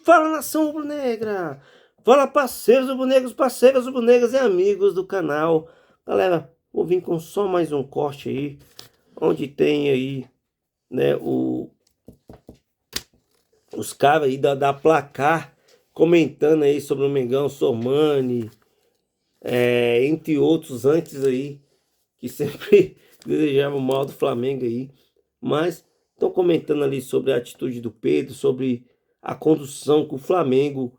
Fala, nação rubro-negra! Fala, parceiros rubro-negros, parceiras rubro-negras e amigos do canal. Galera, vou vir com só mais um corte aí, onde tem aí, né, os caras aí da Placar comentando aí sobre o Mengão, Sormani, entre outros antes aí, que sempre desejavam mal do Flamengo aí, mas estão comentando ali sobre a atitude do Pedro, sobre a condução que o Flamengo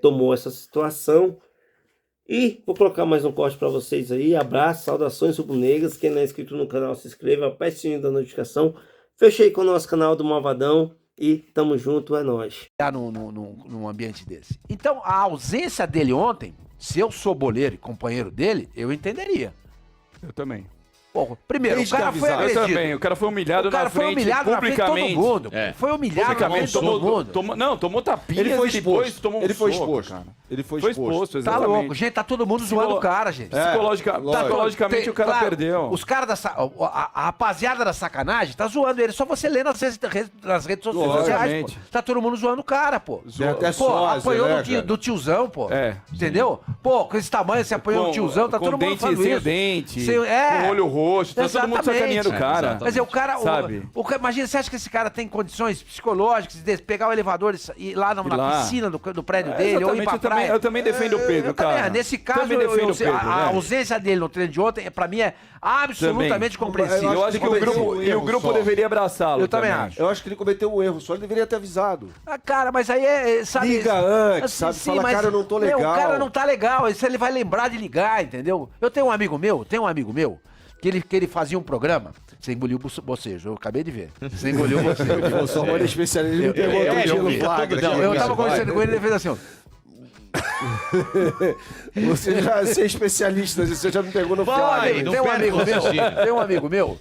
tomou essa situação. E vou colocar mais um corte para vocês aí. Abraço, saudações rubro-negras. Quem não é inscrito no canal, se inscreva, aperte o sininho da notificação. Fechei com o nosso canal do Malvadão e tamo junto, é nóis. Num ambiente desse. Então, a ausência dele ontem, se eu sou boleiro e companheiro dele, eu entenderia. Eu também. Porra, primeiro, Desde o cara que foi avisaram. agredido. Eu também. O cara foi humilhado na frente, publicamente. de todo mundo. Foi humilhado na frente de todo mundo. Tomou tapinha. Ele foi e depois exposto. tomou um Ele foi soco, exposto. cara. Ele foi Foi exposto. exposto, Tá exatamente. louco, gente, tá todo mundo zoando o cara, gente. Psicologicamente o cara Claro, perdeu. Os caras a rapaziada da sacanagem tá zoando ele. Só você lê nas redes sociais, Logicamente. pô. Tá todo mundo zoando o cara, pô. Tem até Pô, sósia, apanhou né, do tiozão, pô. É. Entendeu? Pô, com esse tamanho, você apanhou no tiozão, tá todo mundo falando sem isso. o dente, Sem- com o olho roxo, tá todo mundo sacaneando o cara. Mas é o cara, Sabe? imagina, você acha que esse cara tem condições psicológicas de pegar o elevador e ir lá na piscina do prédio dele ou ir pra praia? Eu também defendo o Pedro, Eu também, cara. nesse caso, Também defendo o Pedro, a né? ausência dele no treino de ontem, pra mim, é absolutamente compreensível. Eu acho que o grupo deveria abraçá-lo. Eu também acho. Eu acho que ele cometeu um erro, só ele deveria ter avisado. Ah, cara, mas aí sabe... Liga antes, assim, sabe? Fala, cara, eu não tô legal. O cara não tá legal, isso ele vai lembrar de ligar, entendeu? Eu tenho um amigo meu, que ele fazia um programa. Você engoliu o bocejo, eu acabei de ver. Você engoliu o bocejo. O Sormani é especialista, ele me pegou outro dia no flagra. Eu tava conversando com ele e ele fez assim, ó. Você é especialista, você já me pegou no flagra. Tem um amigo meu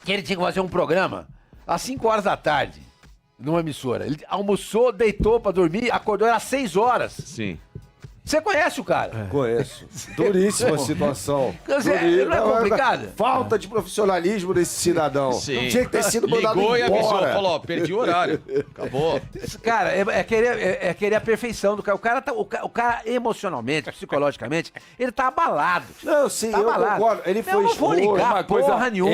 que ele tinha que fazer um programa às 5 horas da tarde numa emissora. Ele almoçou, deitou pra dormir, acordou às 6 horas. Sim. Você conhece o cara? Conheço. Duríssima situação. Não é complicado? Falta de profissionalismo desse cidadão. Sim. Tinha que ter sido mandado Ligou e embora. avisou, falou, ó, perdi o horário. Acabou. Cara, é querer a perfeição do cara. O cara emocionalmente, psicologicamente, ele tá abalado. Não, sim, Tá eu abalado. concordo. Ele foi Eu não vou exposto. ligar Uma coisa, porra nenhuma.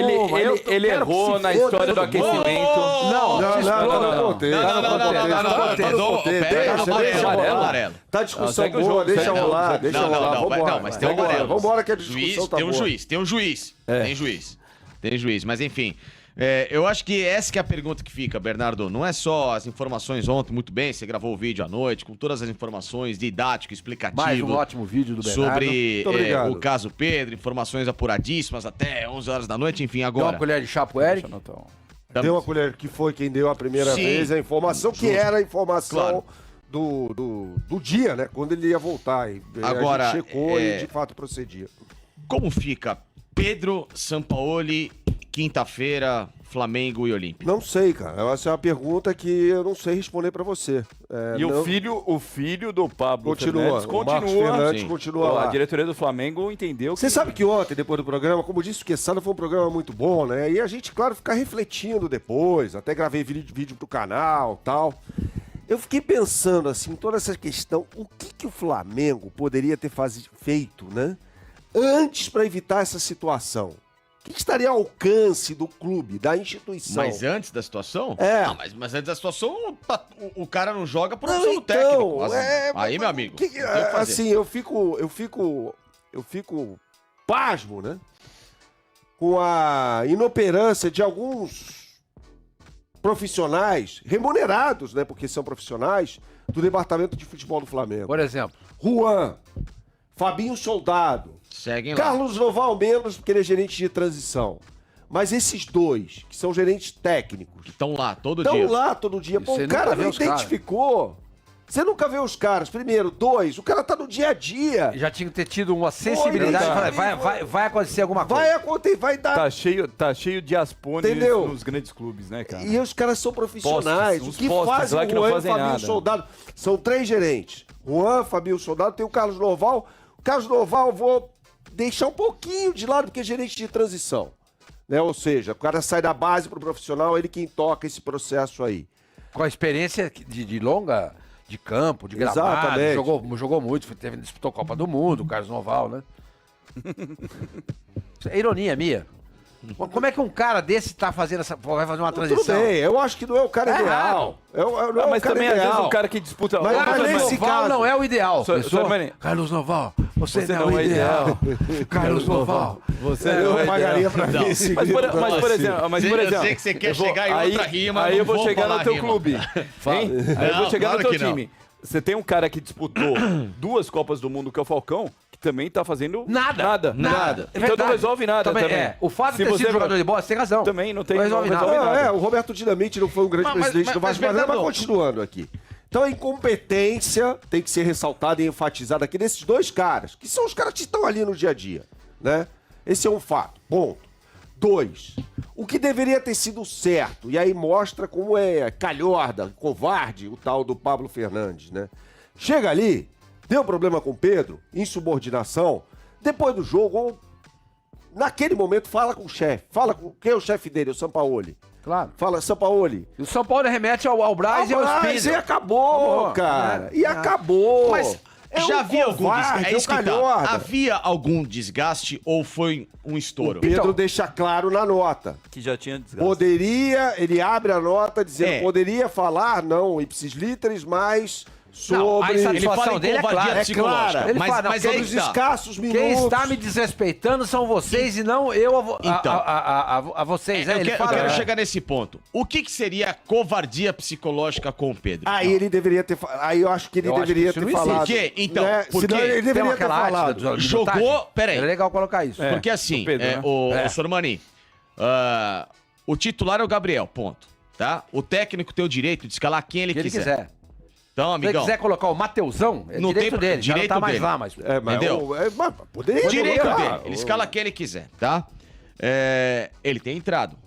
ele errou na história do aquecimento. Amarelo. Tá discussão Segue o boa, jogo, deixa segue. rolar, deixa rolar. Vambora. Não, mas tem um amarelo. Vambora que a discussão tá boa. Tem um juiz. Tem juiz. Mas enfim, eu acho que essa que é a pergunta que fica, Bernardo. Não é só as informações ontem, muito bem, você gravou o vídeo à noite, com todas as informações didático, explicativo. Mais um ótimo vídeo do Bernardo. Sobre Muito obrigado. o caso Pedro, informações apuradíssimas até 11 horas da noite, enfim, Dá agora. uma colher de chá pro Eric. Deu uma colher, que foi quem deu a primeira Sim. vez a informação, que era a informação Claro. do dia, né? Quando ele ia voltar. E Agora, a gente checou e de fato procedia. Como fica Pedro, Sampaoli, quinta-feira, Flamengo e Olímpia? Não sei, cara. Essa é uma pergunta que eu não sei responder pra você. E o filho do Pablo Continua. Fernandes O Marcos Fernandes Sim. continua A lá. diretoria do Flamengo entendeu que... Você sabe que ontem, depois do programa, como disse o Quesada, foi um programa muito bom, né? E a gente, claro, fica refletindo depois. Até gravei vídeo pro canal e tal. Eu fiquei pensando, assim, toda essa questão, o que o Flamengo poderia ter feito, né? Antes para evitar essa situação. O que estaria ao alcance do clube, da instituição? Mas antes da situação? É. Não, mas antes da situação, o cara não joga por Não, opção do então, técnico. Aí, mas meu amigo, que- não tem o que fazer. assim, eu fico pasmo, né? Com a inoperância de alguns profissionais, remunerados, né? Porque são profissionais, do departamento de futebol do Flamengo. Por exemplo. Juan, Fabinho Soldado, Seguem lá. Carlos Noval menos, porque ele é gerente de transição. Mas esses dois, que são gerentes técnicos, Estão lá todo estão dia. lá todo dia. Pô, Você o cara nunca vê não os caras. identificou. Você nunca vê os caras. Primeiro. Dois, o cara tá no dia a dia. Já tinha que ter tido uma sensibilidade. Pô, Vai acontecer alguma coisa. Vai acontecer, vai dar. Tá cheio de aspones Entendeu? nos grandes clubes, né, cara? E os caras são profissionais. Postes, o que uns postes fazem lá que o não Juan e o fazem Fabinho nada. Soldado? São 3 gerentes. Juan, Fabinho Soldado, tem o Carlos Noval. O Carlos Noval eu vou deixar um pouquinho de lado, porque é gerente de transição. Né? Ou seja, o cara sai da base pro profissional, ele quem toca esse processo aí. Com a experiência de longa, de campo, de gramado, Exatamente. jogou muito, disputou a Copa do Mundo, o Carlos Noval, né? Isso é ironia minha. Como é que um cara desse vai fazer uma transição? Tudo bem, eu acho que não é o cara ideal. Não é mas o cara também, às vezes, ideal. o cara que disputa... Mas Carlos nesse Noval caso- não é o ideal. Sr. Mani, Carlos Noval, você não é o ideal. Carlos Noval, você Eu não é pagaria ideal. pra Não. ver esse Mas por grito. Eu sei que você quer chegar em outra rima, Aí não eu vou vou chegar falar no teu rima. clube. Hein? Aí eu Não, vou chegar claro no que teu não. time. Você tem um cara que disputou 2 Copas do Mundo, que é o Falcão, que também tá fazendo Nada. Então É não verdade. resolve nada também. O fato de Se ter você sido jogador de bola, você tem razão. Também não tem- Não resolve não nada. resolve nada. O Roberto Dinamite não foi um grande presidente do Vasco, mas continuando aqui. Então a incompetência tem que ser ressaltada e enfatizada aqui nesses 2 caras, que são os caras que estão ali no dia a dia, né? Esse é um fato, ponto. 2, o que deveria ter sido certo, e aí mostra como é calhorda, covarde o tal do Pablo Fernandes, né? Chega ali, deu problema com o Pedro, insubordinação, depois do jogo, ou naquele momento fala com o chefe, fala com quem é o chefe dele, o Sampaoli. Claro. Fala, Sampaoli. E o São Paulo remete ao Braz e ao Espírito. E acabou, cara. E acabou. Mas É já um havia algum covarde, desgaste? É isso que tá. calhorda. Havia algum desgaste ou foi um estouro? Pedro Então- deixa claro na nota. Que já tinha desgaste. Poderia, ele abre a nota dizendo, É. poderia falar, não, ipsis literis, mas sobre... a insatisfação Ele fala em dele é covardia clara. psicológica. Ele mas fala, não, mas quem aí Sobre que os tá. escassos minutos. Quem está me desrespeitando são vocês e não eu Então. a vocês. Eu, Ele eu fala, quero né? chegar nesse ponto. O que seria covardia psicológica com o Pedro? Aí ele deveria ter... Aí eu acho que ele Eu acho que deveria isso ter não existe. falado. Por quê? Então, né? por Senão quê? ele Tem deveria ter aquela arte falado. da Jogou- minutagem. peraí. É legal colocar isso. Porque assim, o Pedro, né? o Sormani, o titular é o Gabriel, ponto. Tá? O técnico tem o direito de escalar quem ele Se ele quiser. quiser. Então, Se ele amigão, quiser colocar o Mateusão, é Não direito tem- dele. Já não direito tá mais dele. lá, mas... Mas Entendeu? mas poderia direito colocar. dele. Ele escala quem ele quiser, tá? Ele tem entrado.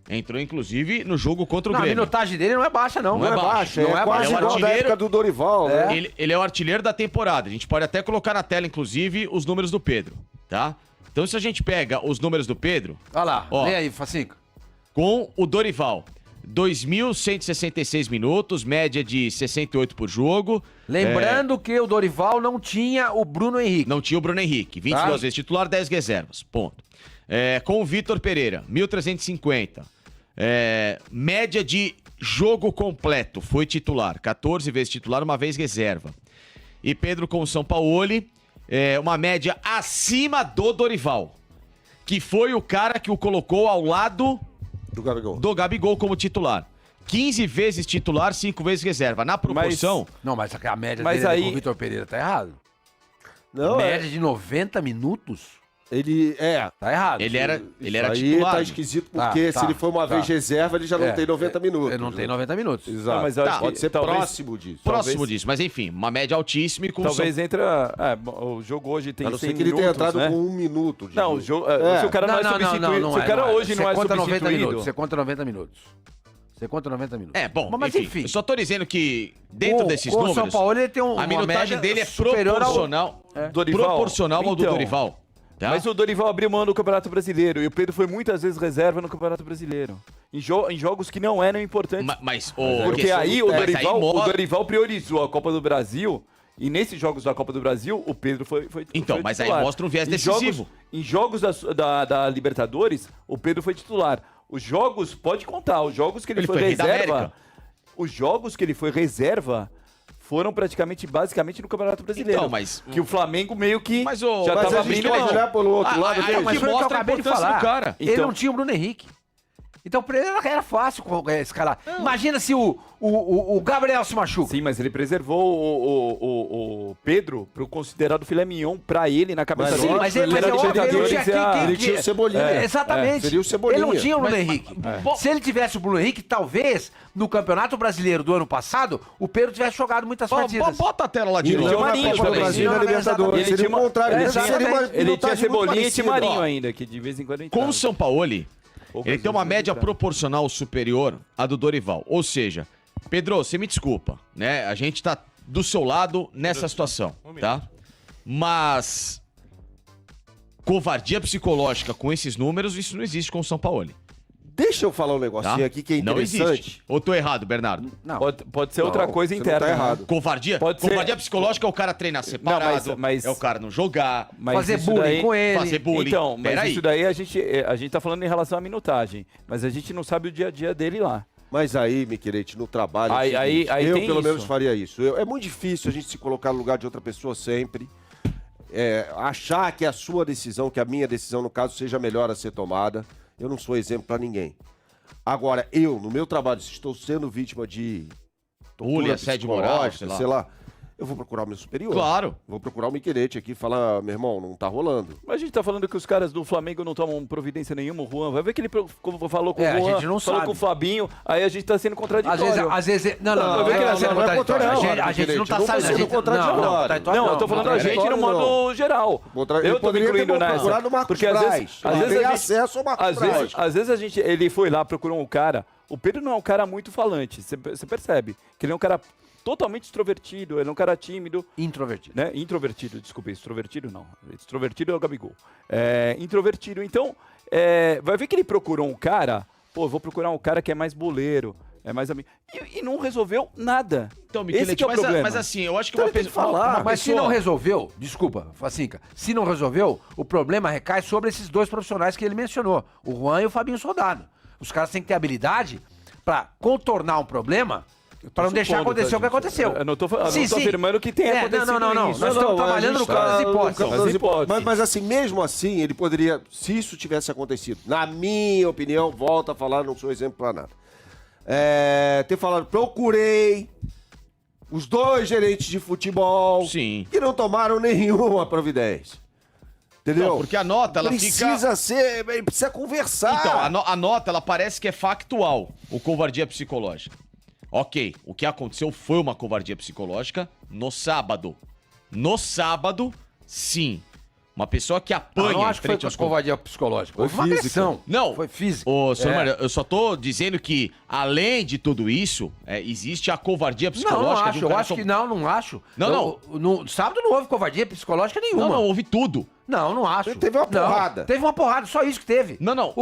Entrou, inclusive, no jogo contra o Não, a Grêmio. minutagem dele não é baixa, não. Não é baixa, Não é é quase baixa. igual da Artilheiro- época do Dorival, né? Ele é o artilheiro da temporada. A gente pode até colocar na tela, inclusive, os números do Pedro, tá? Então, se a gente pega os números do Pedro, Olha lá, Ó. lê aí, Facinco. com o Dorival, 2.166 minutos, média de 68 por jogo. Lembrando que o Dorival não tinha o Bruno Henrique. Não tinha o Bruno Henrique. 22 vezes titular, 10 reservas. Ponto. Com o Vitor Pereira, 1.350. Média de jogo completo. Foi titular. 14 vezes titular, uma vez reserva. E Pedro com o Sampaoli, uma média acima do Dorival. Que foi o cara que o colocou ao lado Do Gabigol. do Gabigol como titular. 15 vezes titular, 5 vezes reserva. Na proporção... Não, mas a média Mas dele aí- com o Vitor Pereira tá errado. Não, Média de 90 minutos? ele... Tá errado. Ele era Aí titular. tá esquisito, porque Tá, se ele for uma tá. vez reserva, ele já não É, tem 90 minutos. Ele não tem 90 minutos. Exato. Não, mas eu acho que Pode ser talvez- próximo disso. Próximo talvez- disso. Mas enfim, uma média altíssima e com Talvez entra... o jogo hoje tem A não 100 ser que ele minutos, tenha entrado né? com 1 minuto. de Não, jogo. se o cara não, é substituído... Se o cara hoje não é Você conta 90 substituído... minutos. Você conta 90 minutos. Você conta 90 minutos. Bom, mas enfim. Eu só tô dizendo que dentro desses o números, São Paulo ele tem a minutagem dele é superior ao... proporcional, Dorival. proporcional ao do Então, Dorival. Tá? Mas o Dorival abriu mão do Campeonato Brasileiro e o Pedro foi muitas vezes reserva no Campeonato Brasileiro. Em jogos que não eram importantes. Mas Porque questão aí do- o mas aí Dorival, mostra- o Dorival priorizou a Copa do Brasil e nesses jogos da Copa do Brasil o Pedro foi Então, foi mas aí titular. mostra um viés Em decisivo. Em jogos da Libertadores, o Pedro foi titular. Os jogos, pode contar, os jogos que ele foi rei da reserva, América. os jogos que ele foi reserva foram basicamente no Campeonato Brasileiro. Então, mas- que o Flamengo meio que Mas já Mas tava a gente abrindo pode mão. olhar pelo outro lado. aí veja. o Mas que foi o que eu mostra a acabei de importância falar. do cara. Ele Então- não tinha o Bruno Henrique. Então pra ele era fácil escalar. Imagina se o Gabriel se machuca. Sim, mas ele preservou o Pedro pro considerado filé mignon pra ele na cabeça Mas dele. Mas ele, Era mas é óbvio, ele não Libertadores tinha e a- Ele tinha o Cebolinha. Exatamente. Seria o Cebolinha. Ele não tinha o Bruno Henrique. Se ele tivesse o Bruno Henrique, talvez no Campeonato Brasileiro do ano passado, o Pedro tivesse jogado muitas partidas. Bota a tela lá de E novo. não na Marinho Copa do também. Brasil e na Não, Libertadores. Ele Seria o tinha uma- contrário. Ele seria uma Exatamente. Ele tinha minutagem muito Cebolinha e parecida. Timarinho ainda, que de vez em quando Com entrava. o Sampaoli, ele tem uma média proporcional superior à do Dorival. Ou seja, Pedro, você me desculpa, né? A gente tá do seu lado nessa situação, tá? Mas covardia psicológica com esses números, isso não existe com o Sampaoli. Deixa eu falar um negocinho Tá? aqui que é Não interessante. existe. Ou tô errado, Bernardo? Não. Pode ser outra coisa você não interna. tá né? errado. Covardia? Pode ser- Covardia psicológica é o cara treinar separado, mas- é o cara não jogar, Mas Fazer isso bullying daí- com ele. fazer bullying. Então, mas Peraí. isso daí a gente tá falando em relação à minutagem. Mas a gente não sabe o dia a dia dele lá. Mas aí, Miquelete, no trabalho, Aí- é o seguinte, aí eu tem pelo isso. menos faria isso. É muito difícil a gente se colocar no lugar de outra pessoa sempre. Achar que a sua decisão, que a minha decisão, no caso, seja melhor a ser tomada. Eu não sou exemplo para ninguém. Agora, eu, no meu trabalho, se estou sendo vítima de bullying, assédio moral, sei lá. eu vou procurar o meu superior. Claro. Vou procurar o Miquelete aqui e falar, meu irmão, não tá rolando. Mas a gente tá falando que os caras do Flamengo não tomam providência nenhuma, o Juan. Vai ver que ele falou com É, o a Juan, gente não falou sabe. com o Fabinho, aí a gente tá sendo contraditório. Às vezes. Não, Não, vai ver que tá não, sendo não é contraditório. contraditório, A gente não tá não sabendo. precisa contraditório. Não, eu tô falando a gente no modo geral. Ele Eu tô me poderia ter incluindo nessa. procurado o Marcos Porque às vezes Braz. Ele tem acesso ao Marcos Braz. às vezes a gente, ele foi lá, procurou um cara. O Pedro não é um cara muito falante, você percebe. Que ele é um cara totalmente extrovertido, ele é um cara tímido. Introvertido. Né? Introvertido, desculpa, extrovertido não. Extrovertido é o Gabigol. Introvertido. Então, vai ver que ele procurou um cara, eu vou procurar um cara que é mais boleiro, é mais amigo. E não resolveu nada. Então, Esse Miquelete, que é o problema. mas assim, eu acho que Então uma tem que pessoa... falar. uma Mas se pessoa- não resolveu, desculpa, Facinca, se não resolveu, o problema recai sobre esses dois profissionais que ele mencionou, o Juan e o Fabinho Soldado. Os caras têm que ter habilidade pra contornar um problema, pra não deixar supondo, acontecer tá, o que aconteceu. eu não tô afirmando que tenha acontecido Não. isso. Nós estamos trabalhando no campo das hipóteses. Nas hipóteses. Mas assim, mesmo assim, ele poderia, se isso tivesse acontecido, na minha opinião, volto a falar, não sou exemplo para nada. Ter falado, procurei os dois gerentes de futebol Sim. que não tomaram nenhuma providência. Entendeu? Não, porque a nota, ela precisa ser, precisa conversar. Então, a nota, ela parece que é factual, o covardia psicológica. Ok, o que aconteceu foi uma covardia psicológica no sábado. No sábado, sim. Uma pessoa que apanha Eu não em acho que foi frente aos covardia psicológica. Foi Foi uma física. agressão. Não. Foi física. Ô, senhor É. Mário, eu só tô dizendo que, além de tudo isso, existe a covardia Não, psicológica. não acho. Eu acho que não acho. Não. No sábado não houve covardia psicológica nenhuma. Não, houve tudo. Não acho. Teve uma Não, porrada. Teve uma porrada, só isso que teve. Não.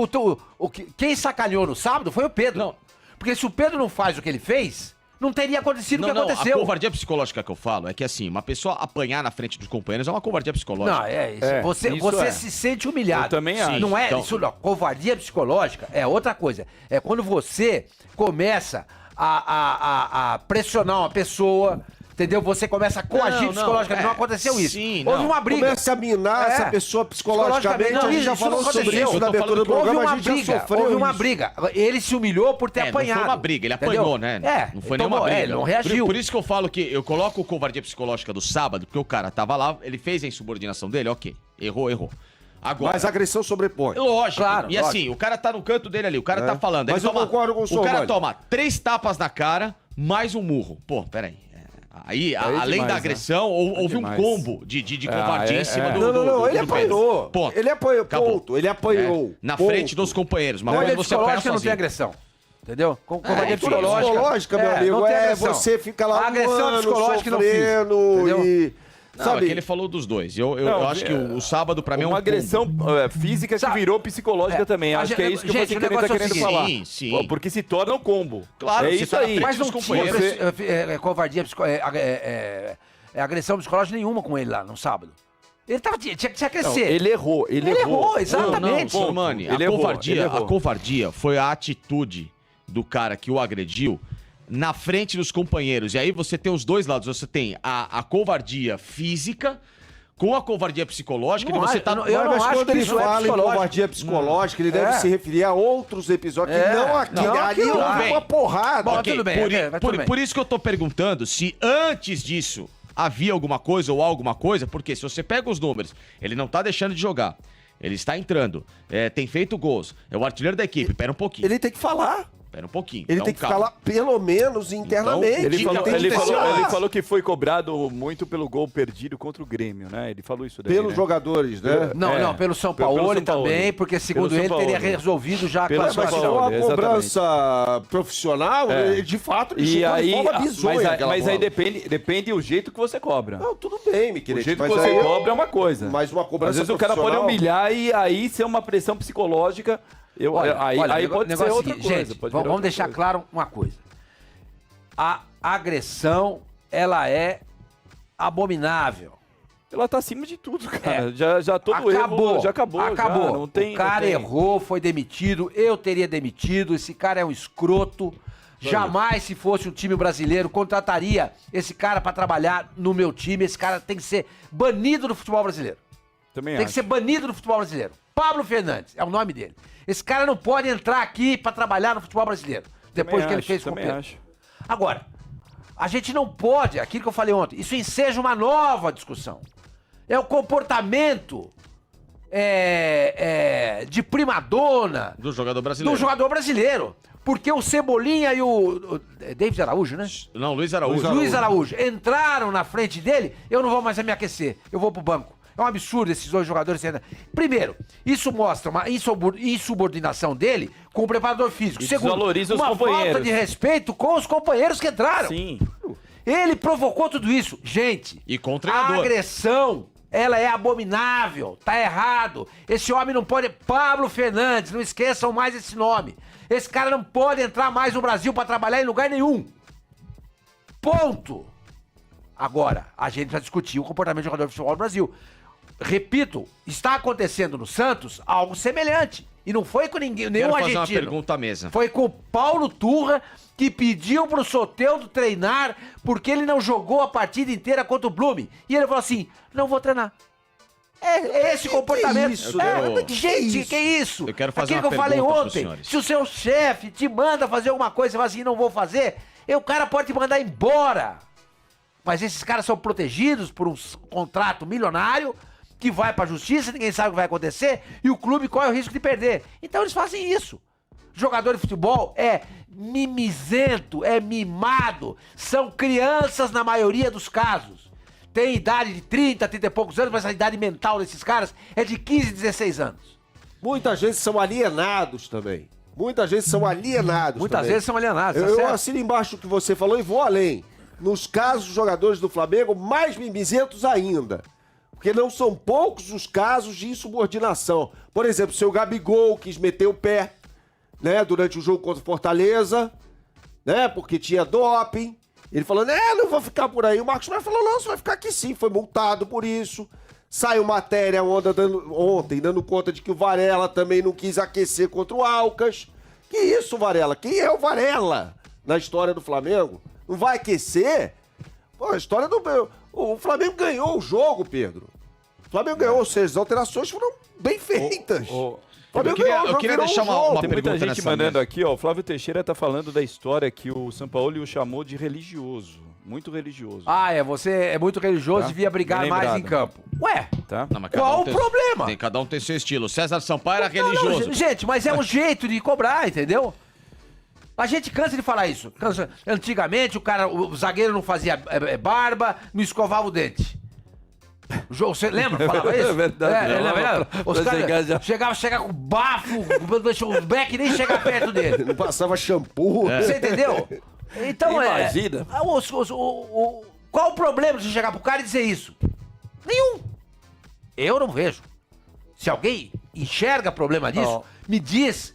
Quem sacaneou no sábado foi o Pedro. Não. Porque se o Pedro não faz o que ele fez, não teria acontecido o que A aconteceu. covardia psicológica que eu falo é que, assim, uma pessoa apanhar na frente dos companheiros é uma covardia psicológica. Não, é isso. É, Você isso é. se sente humilhado. Eu também acho. Não é Então- isso, não. Covardia psicológica é outra coisa. É quando você começa a pressionar uma pessoa, entendeu? Você começa a coagir Não, psicologicamente. Não aconteceu isso. sim, Houve não. uma briga. Começa a minar É. essa pessoa psicologicamente. Não, A gente já isso não falou sobre aconteceu. isso na Eu tô abertura do falando que Houve programa, uma a gente já briga, sofreu houve uma isso. briga. Ele se humilhou por ter Não apanhado. foi uma briga, ele entendeu? apanhou, né? Não foi nenhuma briga. Ele não reagiu. Por isso que eu falo que eu coloco o covardia psicológica do sábado, porque o cara tava lá, ele fez a insubordinação dele, ok. Errou. Agora, Mas a agressão sobrepõe. lógico. Claro, e assim, o cara tá no canto dele ali, o cara É. tá falando. Mas ele eu concordo com o senhor, cara Mário. toma 3 tapas na cara, mais um murro. Pô, peraí. Aí, além demais, da né? agressão, houve um demais. combo de covardia em cima do Não, ele do Pedro. apanhou. Ponto. Ele apanhou, Acabou. ponto. Ele apanhou. Na ponto. frente dos companheiros. Uma Covardia coisa você apanhar psicológica não tem sozinho. agressão. Entendeu? Covardia enfim, Psicológica, meu amigo, não tem agressão. você fica lá A agressão psicológica não fiz, sofrendo entendeu? e... Não, sabe? é que ele falou dos dois. Eu Não, acho que o sábado, pra mim, é um uma combo. agressão física que Sabe? virou psicológica É. também. A Acho gente- que é isso que gente, você o tá negócio é o querendo seguinte. falar. Sim, sim. Pô, porque se torna um combo. Claro, é você isso tá na aí. frente Mas não dos tinha companheiros. covardia agressão psicológica nenhuma com ele lá no sábado. Ele tinha que Não, crescer. ele errou. Ele errou, exatamente. Não, Mani, Ele errou, ele errou. a covardia foi a atitude do cara que o agrediu na frente dos companheiros. E aí você tem os dois lados. Você tem a covardia física com a covardia psicológica. Não e você acho, tá... eu não Mas acho quando que ele isso é fala em psicológico. covardia psicológica, ele deve É. se referir a outros episódios, que É. não aquele. Não, Ali aquilo lá. houve uma porrada. Bom, Ok, tudo bem, vai tudo bem. por isso que eu tô perguntando se antes disso havia alguma coisa ou alguma coisa, porque se você pega os números, ele não tá deixando de jogar, ele está entrando, tem feito gols, é o artilheiro da equipe, pera um pouquinho, Ele tem que falar. pera um pouquinho. Ele Então, tem que calma. falar, pelo menos, internamente. Ele que falou, tem que ele, ter falou, segurança. ele falou que foi cobrado muito pelo gol perdido contra o Grêmio, né? Ele falou isso daí, Pelos né? jogadores, né? Não, pelo São pelo Paulo São Paulo. também, porque segundo Pelo ele São teria Paulo. resolvido já a Pelo Mas São se classificação. Paulo. for uma exatamente. cobrança profissional, É. de fato, ele E chutou aí, de forma bizonha aquela mas aí bola. depende o jeito que você cobra. Não, tudo bem, me O querido. jeito que mas você aí- cobra é uma coisa. Mas uma cobrança Às vezes o cara pode profissional- humilhar e aí ser uma pressão psicológica. Aí pode ser outra seguinte, coisa. gente, vamos deixar claro uma coisa. A agressão, ela é abominável. Ela tá acima de tudo, cara. Já todo erro já acabou. Acabou. Já, não tem, o cara errou, foi demitido. Eu teria demitido. Esse cara é um escroto. Jamais, se fosse um time brasileiro, contrataria esse cara pra trabalhar no meu time. Esse cara tem que ser banido do futebol brasileiro. Tem que ser banido do futebol brasileiro. Pablo Fernandes é o nome dele. Esse cara não pode entrar aqui pra trabalhar no futebol brasileiro. Depois que ele fez com o Pedro. Agora, a gente não pode, aquilo que eu falei ontem, isso enseja uma nova discussão. É o comportamento de primadona do jogador brasileiro. Porque o Cebolinha e o David Araújo, né? Não, Luiz Araújo. Luiz Araújo entraram na frente dele, eu não vou mais me aquecer, eu vou pro banco. É um absurdo esses dois jogadores. Primeiro, isso mostra uma insubordinação dele com o preparador físico. Segundo, uma falta de respeito com os companheiros que entraram. Sim. Ele provocou tudo isso. Gente, e com o treinador. A agressão, ela é abominável, tá errado. Esse homem não pode... Pablo Fernandes, não esqueçam mais esse nome. Esse cara não pode entrar mais no Brasil pra trabalhar em lugar nenhum. Ponto. Agora, a gente vai discutir o comportamento do jogador de futebol no Brasil. Repito, está acontecendo no Santos algo semelhante. E não foi com nenhum fazer argentino. Uma pergunta à mesa. Foi com o Paulo Turra, que pediu pro Soteldo treinar porque ele não jogou a partida inteira contra o Blume. E ele falou assim, não vou treinar. É esse comportamento. Gente, que isso? Eu quero fazer aquilo uma que eu falei pergunta ontem. pros senhores. Se o seu chefe te manda fazer alguma coisa, você fala assim, não vou fazer, o cara pode te mandar embora. Mas esses caras são protegidos por um contrato milionário que vai pra justiça, ninguém sabe o que vai acontecer e o clube corre o risco de perder. Então eles fazem isso. Jogador de futebol é mimizento, é mimado, são crianças na maioria dos casos. Tem idade de 30, 30 e poucos anos, mas a idade mental desses caras é de 15, 16 anos. Muitas vezes são alienados também. Muitas vezes são alienados. Eu assino embaixo do que você falou e vou além. Nos casos dos jogadores do Flamengo, mais mimizentos ainda. Porque não são poucos os casos de insubordinação. Por exemplo, o seu Gabigol quis meter o pé, né, durante o jogo contra o Fortaleza, né, porque tinha doping. Ele falou, não vou ficar por aí. O Marcos Braz falou, não, você vai ficar aqui sim. Foi multado por isso. Saiu matéria ontem dando conta de que o Varela também não quis aquecer contra o Alcas. Que isso, Varela? Quem é o Varela na história do Flamengo? Não vai aquecer? Pô, a história do... O Flamengo ganhou o jogo, Pedro. O Flamengo ganhou, ou seja, as alterações foram bem feitas. Eu queria deixar uma Tem pergunta muita gente nessa mandando mesa. aqui, ó. O Flávio Teixeira tá falando da história que o Sampaoli o chamou de religioso. Muito religioso. Você é muito religioso, devia brigar Bem mais lembrado. em campo. Ué, Tá? Não, mas cada qual um o problema? Cada um tem seu estilo. César Sampaio era Não, religioso. gente, mas é um jeito de cobrar, entendeu? A gente cansa de falar isso. Antigamente o zagueiro não fazia barba, não escovava o dente. Você lembra? Falava isso? É verdade. Lembra? Os caras chegavam com bafo, o Beck nem chegar perto dele. Não passava shampoo. Você entendeu? Então Imagina. Qual o problema de chegar pro cara e dizer isso? Nenhum. Eu não vejo. Se alguém enxerga problema nisso, me diz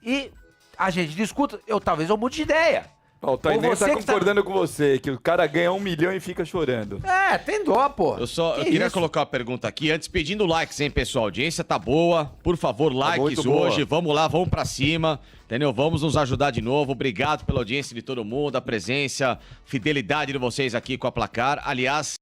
e a gente discuta. Talvez eu mude de ideia. Ó, o Tainan tá concordando com você, que o cara ganha 1 milhão e fica chorando. Tem dó, pô. Eu queria colocar uma pergunta aqui, antes pedindo likes, hein, pessoal? A audiência tá boa. Por favor, likes hoje. Vamos lá, vamos pra cima. Entendeu? Vamos nos ajudar de novo. Obrigado pela audiência de todo mundo, a presença, fidelidade de vocês aqui com a Placar. Aliás,